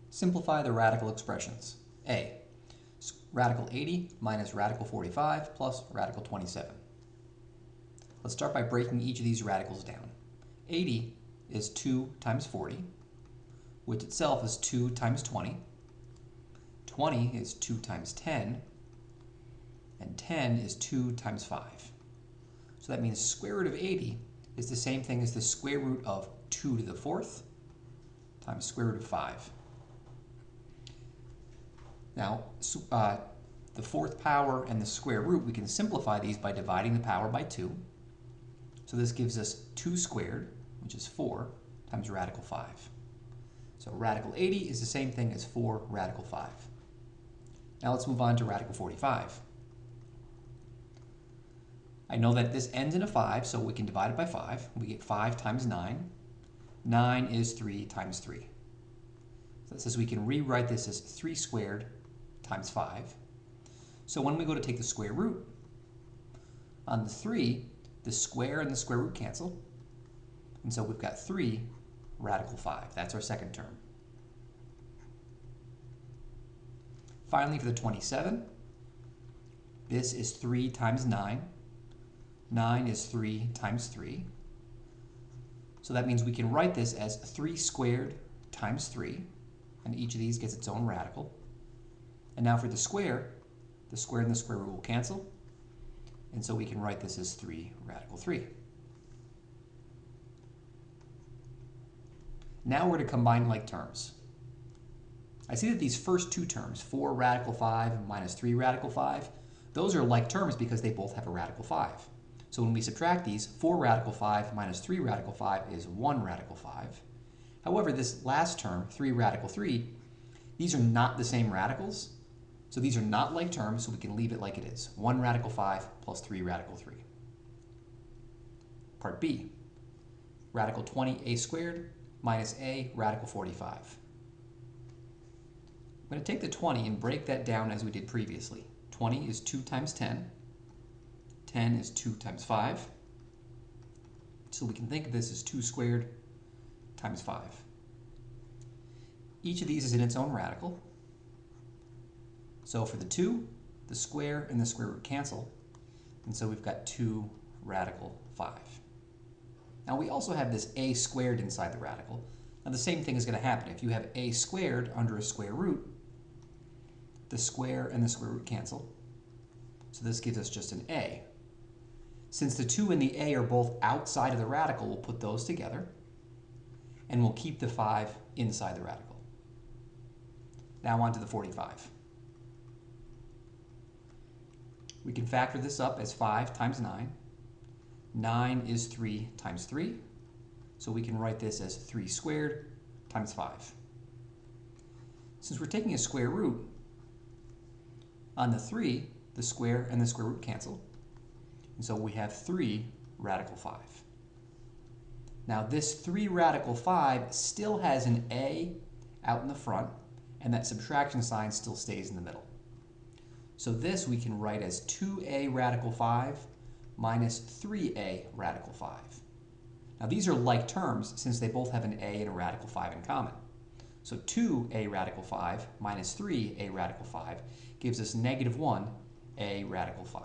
Simplify the radical expressions. A. Radical 80 minus radical 45 plus radical 27. Let's start by breaking each of these radicals down. 80 is 2 times 40, which itself is 2 times 20. 20 is 2 times 10, and 10 is 2 times 5. So that means square root of 80 is the same thing as the square root of 2 to the 4th times square root of 5. Now, the 4th power and the square root, we can simplify these by dividing the power by 2. So this gives us 2 squared, which is 4, times radical 5. So radical 80 is the same thing as 4 radical 5. Now let's move on to radical 45. I know that this ends in a 5, so we can divide it by 5. We get 5 times 9. 9 is 3 times 3. So that says we can rewrite this as 3 squared times 5. So when we go to take the square root, on the 3, the square and the square root cancel. And so we've got 3 radical 5. That's our second term. Finally, for the 27, this is 3 times 9. 9 is 3 times 3. So that means we can write this as 3 squared times 3, and each of these gets its own radical. And now for the square and the square root will cancel, and so we can write this as 3 radical 3. Now we're to combine like terms. I see that these first two terms, 4 radical 5 minus 3 radical 5, those are like terms because they both have a radical 5. So when we subtract these, 4 radical 5 minus 3 radical 5 is 1 radical 5. However, this last term, 3 radical 3, these are not the same radicals. So these are not like terms, so we can leave it like it is. 1 radical 5 plus 3 radical 3. Part B, radical 20a squared minus a radical 45. I'm going to take the 20 and break that down as we did previously. 20 is 2 times 10. 10 is 2 times 5. So we can think of this as 2 squared times 5. Each of these is in its own radical. So for the 2, the square and the square root cancel. And so we've got 2 radical 5. Now we also have this a squared inside the radical. Now the same thing is going to happen. If you have a squared under a square root, the square and the square root cancel. So this gives us just an a. Since the 2 and the a are both outside of the radical, we'll put those together, and we'll keep the 5 inside the radical. Now on to the 45. We can factor this up as 5 times 9. 9 is 3 times 3, so we can write this as 3 squared times 5. Since we're taking a square root, on the 3, the square and the square root cancel, and so we have 3 radical 5. Now this 3 radical 5 still has an a out in the front, and that subtraction sign still stays in the middle. So this we can write as 2a radical 5 minus 3a radical 5. Now these are like terms since they both have an a and a radical 5 in common. So 2a radical 5 minus 3a radical 5 gives us negative 1a radical 5.